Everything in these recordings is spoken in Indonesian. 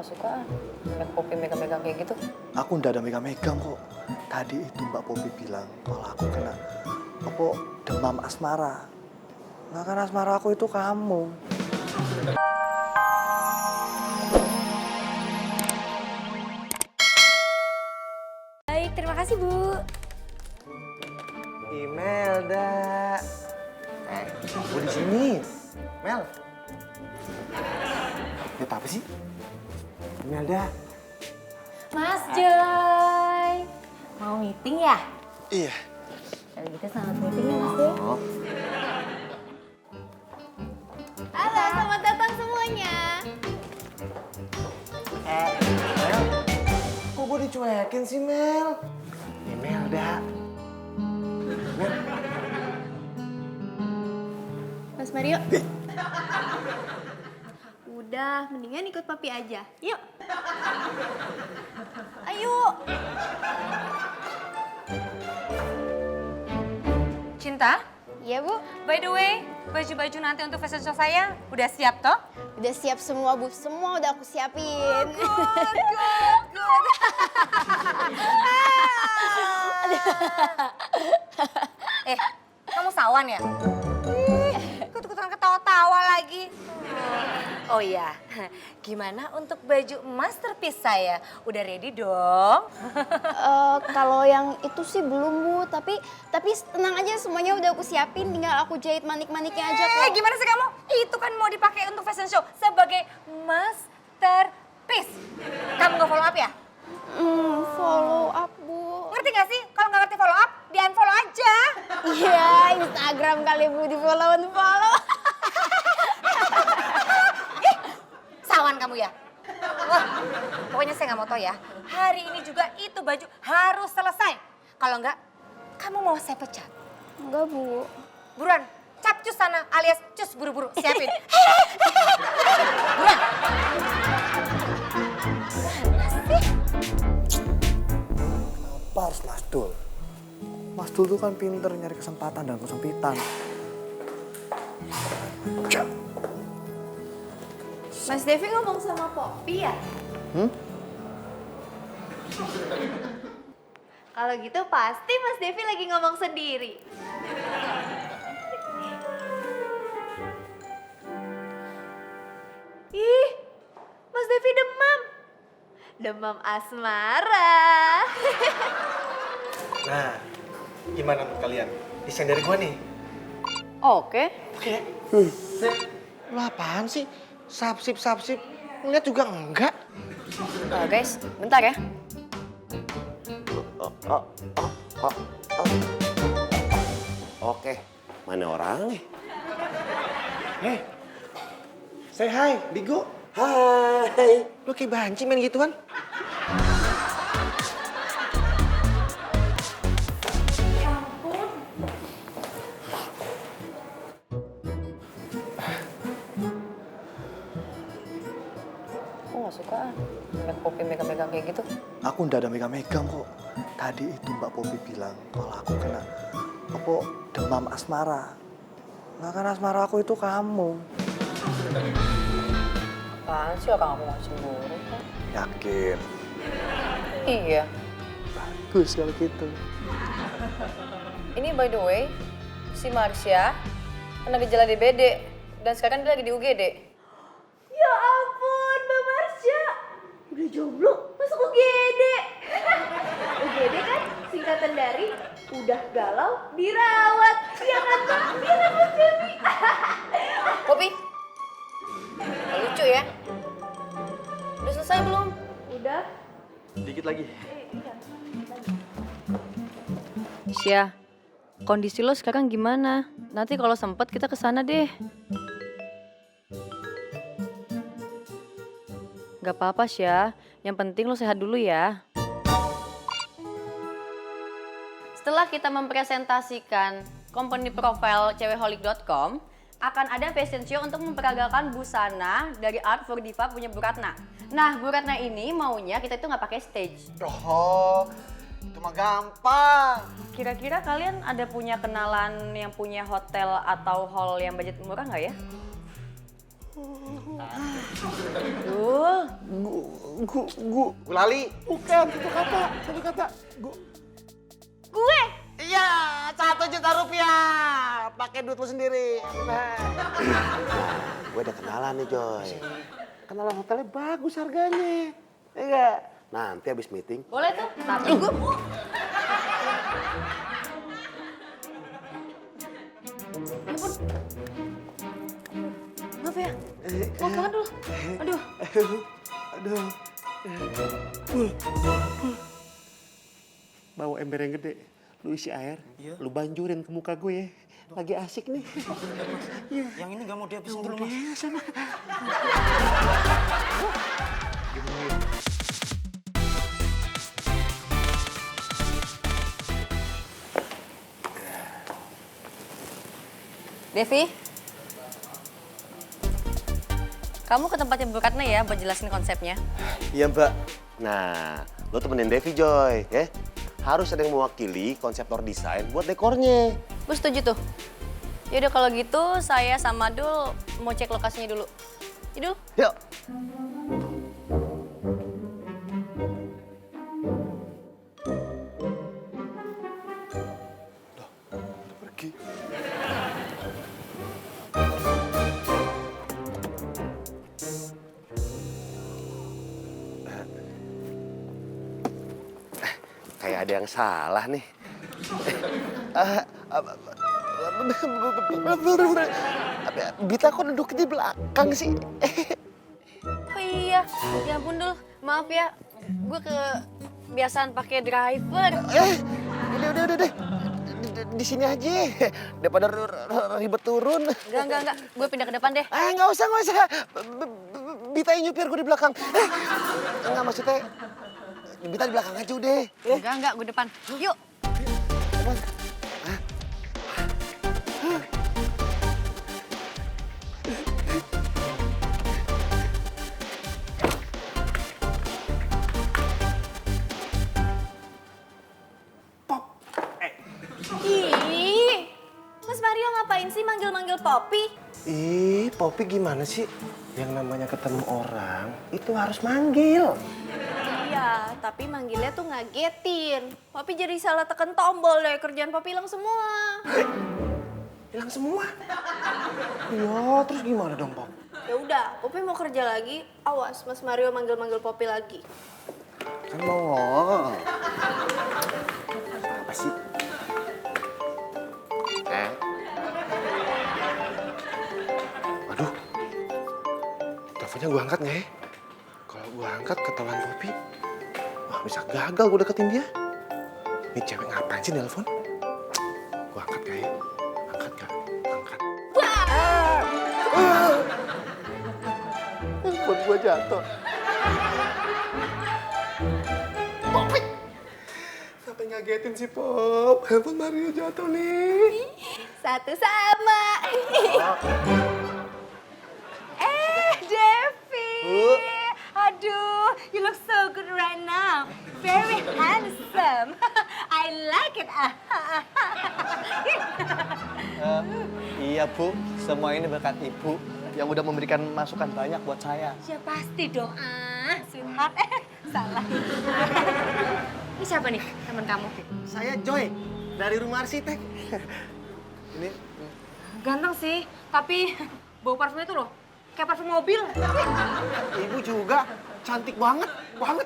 nggak suka yang Poppy megang-megang kayak gitu. Aku ndak ada megang-megang kok. Tadi itu Mbak Poppy bilang kalau aku kena demam asmara. Nah kan asmara aku itu kamu. Baik, terima kasih Bu. Imelda. Aku di sini. Mel. Lihat apa sih? Imelda. Mas Joy, mau meeting ya? Iya. Kalau gitu selamat meeting ya Mas Joy. Oh. Halo, selamat datang semuanya. Mel. Kok gue dicuekin sih, Mel? Imelda. Mel. Mas Mario. Udah, mendingan ikut papi aja. Yuk. Ayo. Cinta, Iya, Bu. by the way, baju-baju nanti untuk fashion show saya udah siap toh? Udah siap semua, Bu. Semua udah aku siapin. Kamu sawan ya? Ikut-ikutan ketawa-tawa lagi. Oh iya, gimana untuk baju masterpiece saya? Udah ready dong? Kalau yang itu sih belum, Bu. Tapi tenang aja, semuanya udah aku siapin. Tinggal aku jahit manik-maniknya aja kok. Gimana sih kamu? Itu kan mau dipakai untuk fashion show sebagai masterpiece. Kamu nggak follow up ya? Follow up, Bu. Ngerti gak sih? Kalau nggak ngerti follow up, di-unfollow aja. Iya, Instagram kali, Bu. Di-follow. Sawan kamu ya? Wah, pokoknya saya nggak mau tahu ya. Hari ini juga itu baju harus selesai. Kalau nggak, kamu mau saya pecat. Enggak, Bu. Buruan, capcus sana alias cus buru-buru, siapin. Buruan. Kenapa harus Mas Dul? Mas Dul tuh kan pinter nyari kesempatan dan kesempitan. Mas Devi ngomong sama Poppy ya? Kalau gitu pasti Mas Devi lagi ngomong sendiri. Ih, Mas Devi demam. Demam asmara. Nah, gimana menurut kalian? Desain dari gua nih. Oke. Oke. Lu apaan sih? Sapsip. Ngeliat juga enggak. Guys, bentar ya. Oke, mana orangnya? Say hi, Bigo. Hai. Lu kayak banci main gituan. Aku nggak suka yang Poppy megang-megang kayak gitu. Aku ndak ada megang-megang kok. Tadi itu Mbak Poppy bilang kalau aku kena demam asmara. Nah kan asmara aku itu kamu. Apaan sih orang aku nggak cemburu kok. Yakin? Iya. Bagus kalau gitu. Ini by the way, si Marsha kena gejala DBD dan sekarang dia lagi di UGD. Ya ampun, Mbak Marsha. Udah jomblo, masuk UGD. UGD kan singkatan dari udah galau, dirawat. Iya kan, Mbak? Iya kan, Mas Devi? Poppy, nggak lucu ya? Udah selesai belum? Udah. Dikit lagi. Sya, kondisi lo sekarang gimana? Nanti kalau sempet kita kesana deh. Gak apa-apa Sya, yang penting lo sehat dulu ya. Setelah kita mempresentasikan company profile cewekholik.com, akan ada fashion show untuk memperagakan busana dari Art for Diva punya Bu Ratna. Nah, Bu Ratna ini maunya kita itu nggak pakai stage. Oh, itu mah gampang. Kira-kira kalian ada punya kenalan yang punya hotel atau hall yang budget murah nggak ya? Dul. Gulali. Bukan, itu kata. Satu kata. Gue. Iya, 1 juta rupiah. Pakai duit lu sendiri. Nah, gue udah kenalan nih, Joy. Kenalan hotelnya bagus harganya. Iya. Nanti habis meeting. Boleh tuh, tapi gue... Maaf ya. Maaf banget dulu. Aduh. Aduh. Bawa ember yang gede. Lu isi air, lu banjurin ke muka gue ya. Lagi asik nih. Yang ini nggak mau dihabisin dulu, Mas. Sana. Devi, kamu ke tempatnya Bu Ratna ya buat jelasin konsepnya. Iya, Mbak. Nah, lu temenin Devi, Joy, ya. Harus ada yang mewakili konseptor desain buat dekornya. Gue setuju tuh. Yaudah kalau gitu saya sama Dul mau cek lokasinya dulu. Idul. Yuk. Pergi. Kayak ada yang salah nih. Bita kok duduk di belakang sih? Oh iya, ya ampun Dul. Maaf ya, gue kebiasaan pakai driver. Udah deh. Di sini aja, daripada ribet turun. Enggak. Gue pindah ke depan deh. Nggak usah. Bita yang nyupir gue di belakang. Enggak, maksudnya Bita di belakang aja udah. Enggak, gue depan. Yuk. Ih, Mas Mario ngapain sih manggil-manggil Poppy? Ih, Poppy gimana sih? Yang namanya ketemu orang, itu harus manggil. Iya, tapi manggilnya tuh ngagetin. Poppy jadi salah tekan tombol deh, kerjaan Poppy hilang semua. Hilang semua? Iya, terus gimana dong, Pop? Ya udah, Poppy mau kerja lagi, awas Mas Mario manggil-manggil Poppy lagi. Kan mau. Apa sih? Waduh, teleponnya gue angkat nggak ya? Kalau gue angkat ketahuan Poppy, wah bisa gagal gue deketin dia. Ini cewek ngapain sih nelpon? Gue angkat gak ya? Angkat gak? Angkat. Handphone gue jatuh. Poppy! Sampai ngagetin si Pop. Handphone Mario jatuh nih. Satu sama. Devi. Aduh, you look so good right now. Very handsome. I like it. Iya, Bu. Semua ini berkat Ibu yang udah memberikan masukan banyak buat saya. Ya pasti dong, sweetheart. Salah. Ini siapa nih teman kamu? Saya Joy dari Rumah Arsitek. Ini Ganteng sih, tapi bau parfumnya tuh loh kayak parfum mobil. Ibu juga cantik banget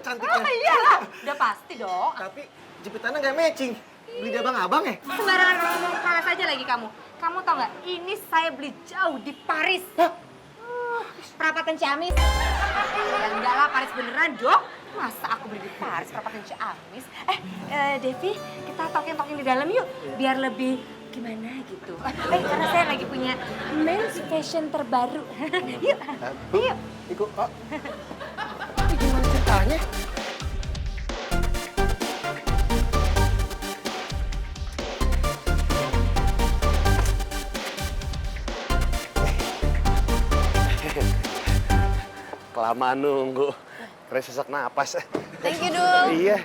cantiknya. Oh iyalah, udah pasti dong. Tapi jepitannya nggak matching. Beli di abang-abang ya? Sembarangan ngomong salah saja lagi kamu. Kamu tau nggak? Ini saya beli jauh di Paris. Perapatan Ciamis. Ya enggak lah, Paris beneran dong. Masa aku beli di Paris, perapatan Ciamis? Devi, kita talking di dalam yuk. Biar lebih gimana gitu. Karena saya lagi punya men's fashion terbaru. Yuk, Bu, yuk. ikut. Oh. Ini gimana ceritanya? Kelamaan nunggu. Keren sesak napas. Thank you, Dul. Iya.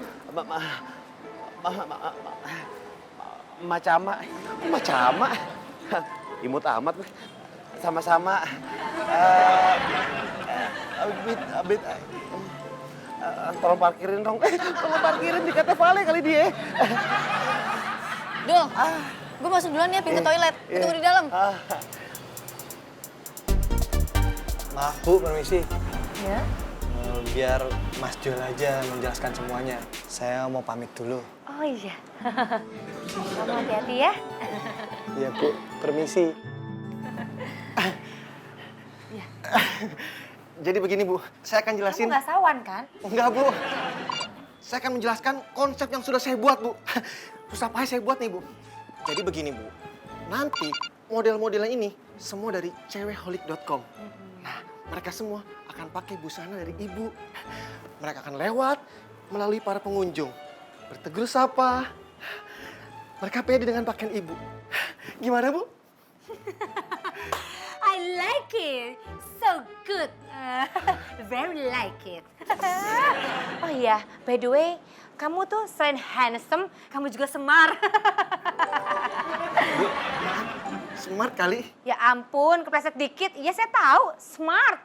Macama. Imut amat. sama-sama. Abit. Tolong parkirin dong. Tolong parkirin di kata Vale kali dia. Dul, gue masuk duluan ya, pintu toilet. Tunggu di dalam. Maaf Bu, permisi. Ya. Biar Mas Jul aja menjelaskan semuanya. Saya mau pamit dulu. Oh iya. Kamu hati-hati ya. Iya Bu, permisi. Jadi begini Bu, saya akan jelasin. Kamu nggak sawan kan? Enggak Bu, saya akan menjelaskan konsep yang sudah saya buat Bu. Susah payah saya buat nih Bu. Jadi begini Bu, nanti model-modelnya ini semua dari cewekholik.com. Nah, mereka semua akan pakai busana dari Ibu. Mereka akan lewat melalui para pengunjung. Bertegur sapa. Mereka pede dengan pakaian Ibu. Gimana Bu? I like it. So good. Very like it. Oh iya, by the way, kamu tuh selain handsome, kamu juga smart. Bu, maaf, smart kali. Ya ampun, kepleset dikit. Iya saya tahu, smart.